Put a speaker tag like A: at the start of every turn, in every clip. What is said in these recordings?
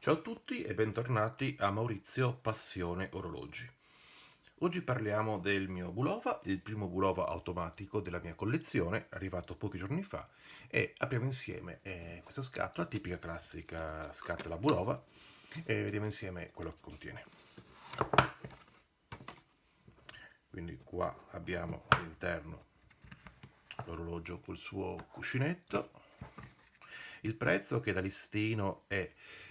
A: Ciao a tutti e bentornati a Maurizio Passione Orologi. Oggi parliamo del mio Bulova, il primo Bulova automatico della mia collezione, arrivato pochi giorni fa, e apriamo insieme questa scatola, tipica classica scatola Bulova, e vediamo insieme quello che contiene. Quindi qua abbiamo all'interno l'orologio col suo cuscinetto. Il prezzo che da listino è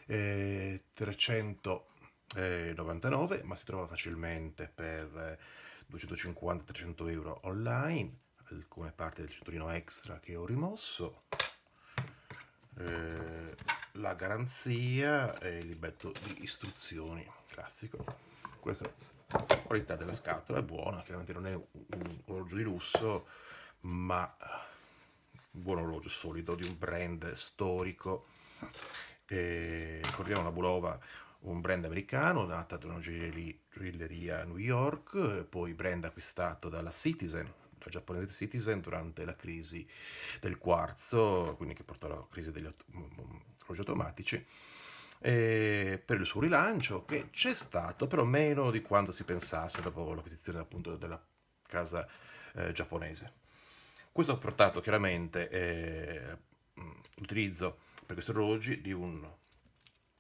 A: 399, ma si trova facilmente per 250-300 euro online. Alcune parti del cinturino extra che ho rimosso, la garanzia e il libretto di istruzioni classico. Questa qualità della scatola è buona, chiaramente non è un orologio di lusso, ma un buon orologio solido di un brand storico. Ricordiamo la Bulova, un brand americano nata da una gioielleria a New York, poi brand acquistato dalla Citizen, la giapponese Citizen, durante la crisi del quarzo, quindi che portò alla crisi degli orologi automatici, per il suo rilancio, che c'è stato però meno di quanto si pensasse dopo l'acquisizione appunto della casa giapponese. Questo ha portato chiaramente l'utilizzo per questi orologi di un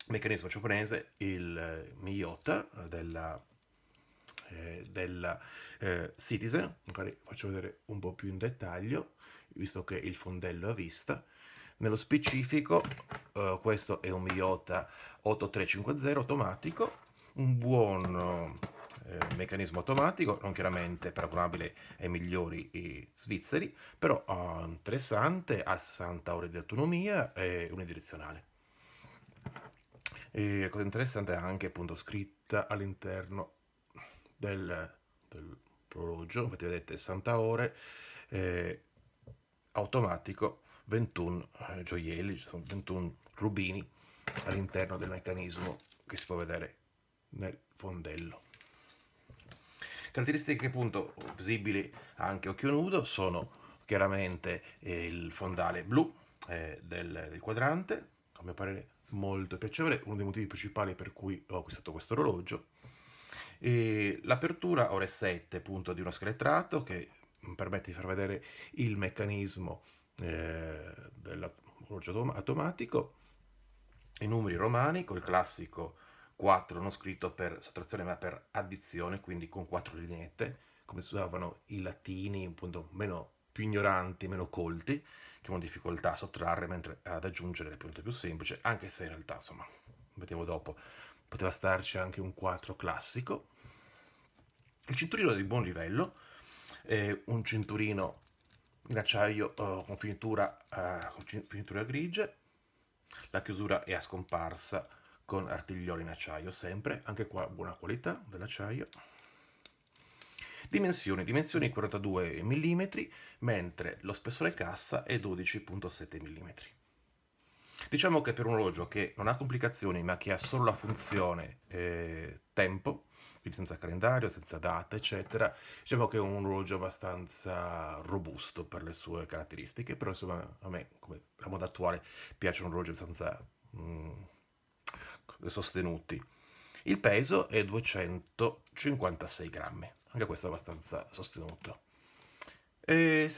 A: meccanismo giapponese, il Miyota della Citizen. Magari faccio vedere un po' più in dettaglio, visto che il fondello è a vista. Nello specifico, questo è un Miyota 8350 automatico, un buon meccanismo automatico, non chiaramente paragonabile ai migliori svizzeri, però interessante, ha 60 ore di autonomia e unidirezionale. E la cosa interessante è anche appunto scritta all'interno dell'orologio, infatti vedete 60 ore, eh, automatico, 21 gioielli, ci sono 21 rubini all'interno del meccanismo che si può vedere nel fondello. Caratteristiche appunto visibili anche a occhio nudo sono chiaramente il fondale blu del quadrante, a mio parere molto piacevole, uno dei motivi principali per cui ho acquistato questo orologio. E l'apertura ora è 7 appunto di uno scheletrato che permette di far vedere il meccanismo dell'orologio automatico, i numeri romani col classico 4 non scritto per sottrazione ma per addizione, quindi con 4 lineette, come si usavano i latini, appunto meno più ignoranti, meno colti, che hanno difficoltà a sottrarre, mentre ad aggiungere è appunto più semplice, anche se in realtà, insomma, vediamo dopo, poteva starci anche un 4 classico. Il cinturino è di buon livello, è un cinturino in acciaio con finitura grigia, la chiusura è a scomparsa con artiglioli in acciaio sempre, anche qua buona qualità dell'acciaio. Dimensioni 42 mm, mentre lo spessore cassa è 12,7 mm. Diciamo che per un orologio che non ha complicazioni ma che ha solo la funzione tempo, quindi senza calendario, senza data, eccetera, diciamo che è un orologio abbastanza robusto per le sue caratteristiche, però insomma a me, come la moda attuale, piacciono orologi abbastanza sostenuti. Il peso è 256 grammi, anche questo è abbastanza sostenuto. E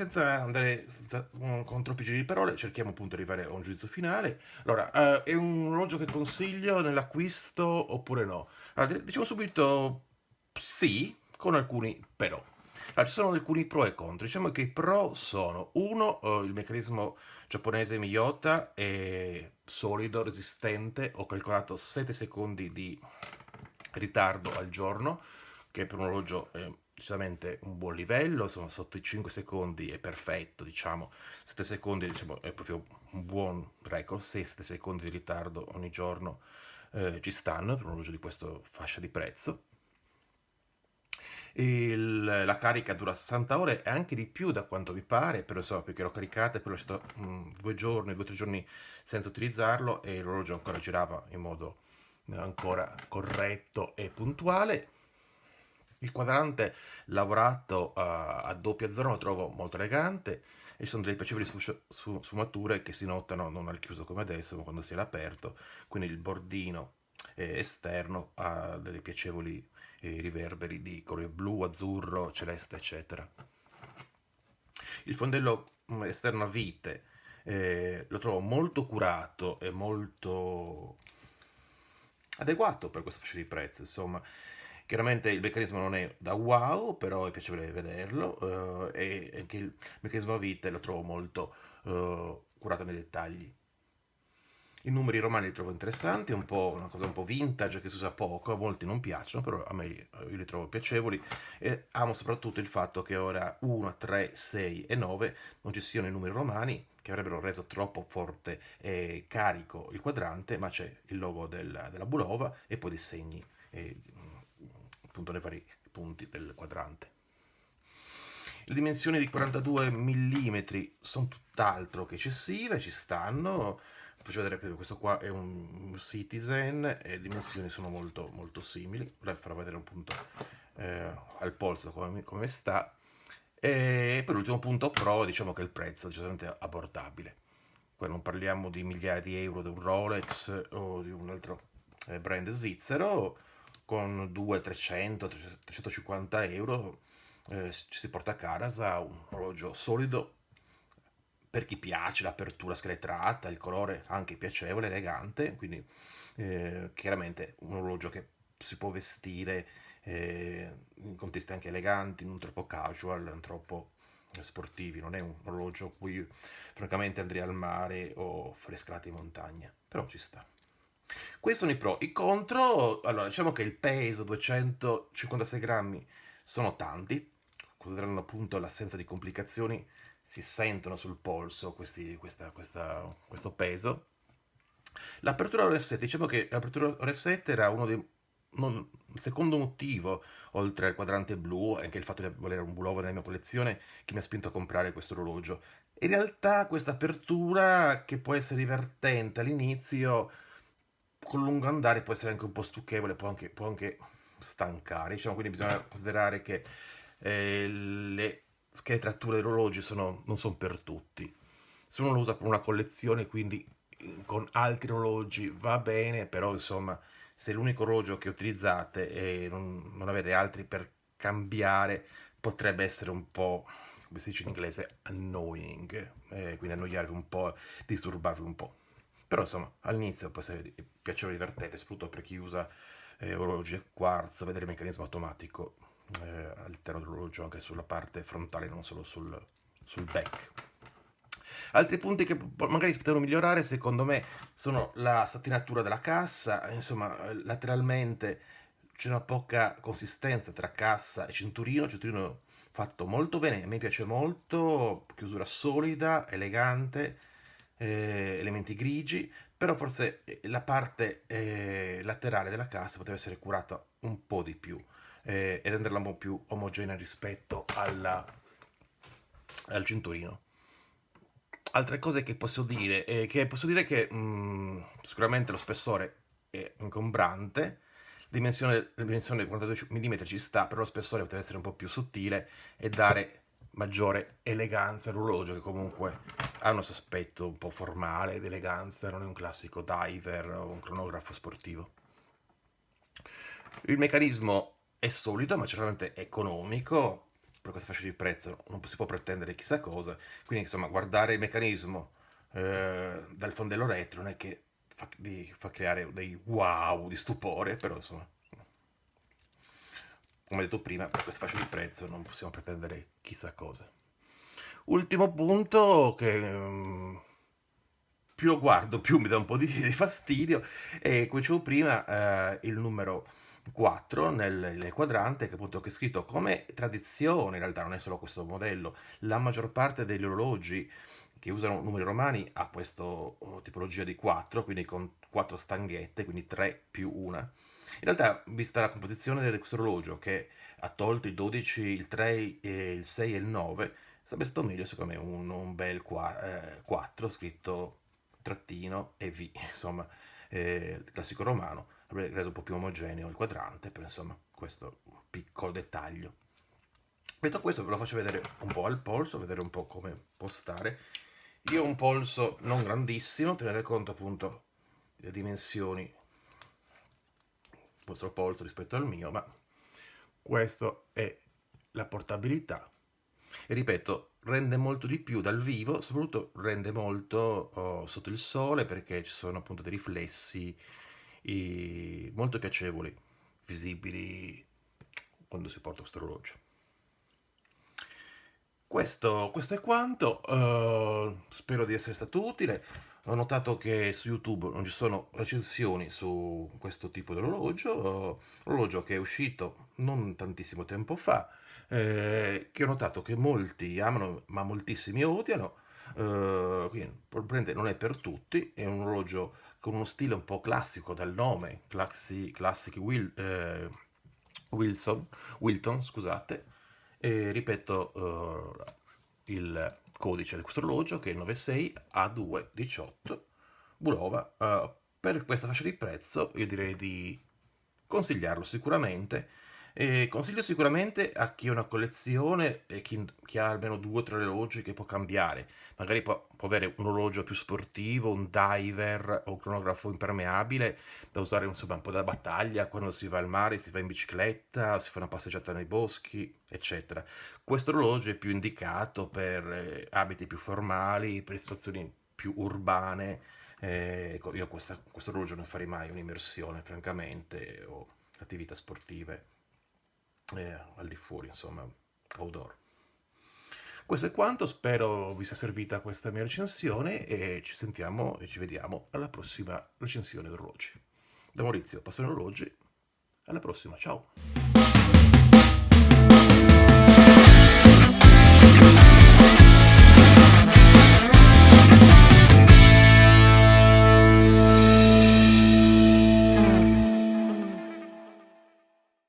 A: con troppi giri di parole, cerchiamo appunto di arrivare a un giudizio finale. Allora, è un orologio che consiglio nell'acquisto oppure no? Allora, diciamo subito sì, con alcuni però. Allora, ci sono alcuni pro e contro. Diciamo che i pro sono, uno, il meccanismo giapponese Miyota è solido, resistente. Ho calcolato 7 secondi di ritardo al giorno, che per un orologio è decisamente un buon livello, insomma sotto i 5 secondi è perfetto, diciamo 7 secondi diciamo, è proprio un buon record, 6-7 secondi di ritardo ogni giorno ci stanno per un orologio di questa fascia di prezzo. La carica dura 60 ore e anche di più da quanto mi pare, però insomma perché l'ho caricata e poi l'ho lasciato 2 giorni, 2 o 3 giorni senza utilizzarlo e l'orologio ancora girava in modo ancora corretto e puntuale. Il quadrante lavorato a doppia zona lo trovo molto elegante, e ci sono delle piacevoli sfumature che si notano non al chiuso come adesso, ma quando si è all'aperto, quindi il bordino esterno ha delle piacevoli riverberi di colore blu, azzurro, celeste, eccetera. Il fondello esterno a vite lo trovo molto curato e molto adeguato per questo fascia di prezzo, insomma. Chiaramente il meccanismo non è da wow, però è piacevole vederlo e anche il meccanismo a vite lo trovo molto curato nei dettagli. I numeri romani li trovo interessanti, è un po' una cosa un po' vintage che si usa poco, a molti non piacciono, però a me io li trovo piacevoli e amo soprattutto il fatto che ora 1, 3, 6 e 9 non ci siano i numeri romani che avrebbero reso troppo forte e carico il quadrante, ma c'è il logo della Bulova e poi dei segni appunto nei vari punti del quadrante. Le dimensioni di 42 mm sono tutt'altro che eccessive, ci stanno. Faccio vedere che questo qua è un Citizen e le dimensioni sono molto, molto simili. Ora farò vedere un punto al polso come sta. E per l'ultimo punto pro, diciamo che il prezzo è decisamente abbordabile. Qua non parliamo di migliaia di euro di un Rolex o di un altro brand svizzero, con 200, 300, 350 euro ci si porta a casa un orologio solido per chi piace l'apertura scheletrata, il colore anche piacevole, elegante, quindi chiaramente un orologio che si può vestire in contesti anche eleganti, non troppo casual, non troppo sportivi, non è un orologio a cui francamente andrei al mare o fare scalate in montagna, però ci sta. Questi sono i pro. I contro, allora diciamo che il peso 256 grammi sono tanti, considerando appunto l'assenza di complicazioni, si sentono sul polso questo peso. L'apertura RS7, diciamo che l'apertura RS7 era uno dei il secondo motivo, oltre al quadrante blu, anche il fatto di volere un Bulova nella mia collezione, che mi ha spinto a comprare questo orologio. In realtà questa apertura, che può essere divertente all'inizio, con lungo andare può essere anche un po' stucchevole, può anche stancare. Diciamo, quindi bisogna considerare che le scheletrature degli orologi non sono per tutti. Se uno lo usa per una collezione, quindi con altri orologi va bene, però insomma, se l'unico orologio che utilizzate e non avete altri per cambiare, potrebbe essere un po', come si dice in inglese, annoying, quindi annoiarvi un po', disturbarvi un po'. Però insomma, all'inizio può essere piacevole e divertente, soprattutto per chi usa orologi a quarzo, vedere il meccanismo automatico all'interno dell'orologio anche sulla parte frontale, non solo sul back. Altri punti che magari si potevano migliorare, secondo me, sono la satinatura della cassa, insomma, lateralmente c'è una poca consistenza tra cassa e cinturino fatto molto bene, a me piace molto, chiusura solida, elegante, elementi grigi, però forse la parte laterale della cassa poteva essere curata un po' di più e renderla un po' più omogenea rispetto al cinturino. Altre cose che posso dire, che sicuramente lo spessore è ingombrante, la dimensione 42 mm ci sta, però lo spessore potrebbe essere un po' più sottile e dare maggiore eleganza all'orologio, che comunque ha uno aspetto un po' formale ed eleganza, non è un classico diver o un cronografo sportivo. Il meccanismo è solido, ma certamente economico. Per questa fascia di prezzo non si può pretendere chissà cosa. Quindi, insomma, guardare il meccanismo dal fondello retro non è che fa creare dei wow di stupore, però insomma, come detto prima, per questa fascia di prezzo non possiamo pretendere chissà cosa. Ultimo punto che più lo guardo più mi dà un po' di fastidio e come dicevo prima il numero 4 nel quadrante che appunto che è scritto come tradizione, in realtà non è solo questo modello, la maggior parte degli orologi che usano numeri romani ha questa tipologia di 4, quindi con 4 stanghette, quindi 3 più 1. In realtà, vista la composizione di questo orologio che ha tolto i 12, il 3, il 6 e il 9, sarebbe stato meglio secondo me un bel 4 scritto trattino e V, insomma, il classico romano, avrebbe reso un po' più omogeneo il quadrante, però insomma, questo piccolo dettaglio. Detto questo, ve lo faccio vedere un po' al polso, vedere un po' come può stare. Io ho un polso non grandissimo, tenere conto appunto delle dimensioni del vostro polso rispetto al mio, ma questo è la portabilità. E ripeto, rende molto di più dal vivo, soprattutto rende molto sotto il sole perché ci sono appunto dei riflessi molto piacevoli, visibili quando si porta questo orologio. Questo è quanto, spero di essere stato utile. Ho notato che su YouTube non ci sono recensioni su questo tipo di orologio che è uscito non tantissimo tempo fa, che ho notato che molti amano, ma moltissimi odiano. Quindi probabilmente non è per tutti, è un orologio con uno stile un po' classico dal nome, Wilton, scusate, e ripeto il codice di questo orologio che è il 96A218 Bulova. Per questa fascia di prezzo io direi di consigliarlo sicuramente. E consiglio sicuramente a chi ha una collezione e chi ha almeno 2 o 3 orologi che può cambiare. Magari può avere un orologio più sportivo, un diver o un cronografo impermeabile da usare insomma un po' da battaglia quando si va al mare, si va in bicicletta, si fa una passeggiata nei boschi, eccetera. Questo orologio è più indicato per abiti più formali, per situazioni più urbane. Ecco, io questo orologio non farei mai un'immersione, francamente, o attività sportive al di fuori, insomma, outdoor. Questo è quanto, spero vi sia servita questa mia recensione e ci sentiamo e ci vediamo alla prossima recensione di orologi. Da Maurizio, Passione Orologi, alla prossima, ciao!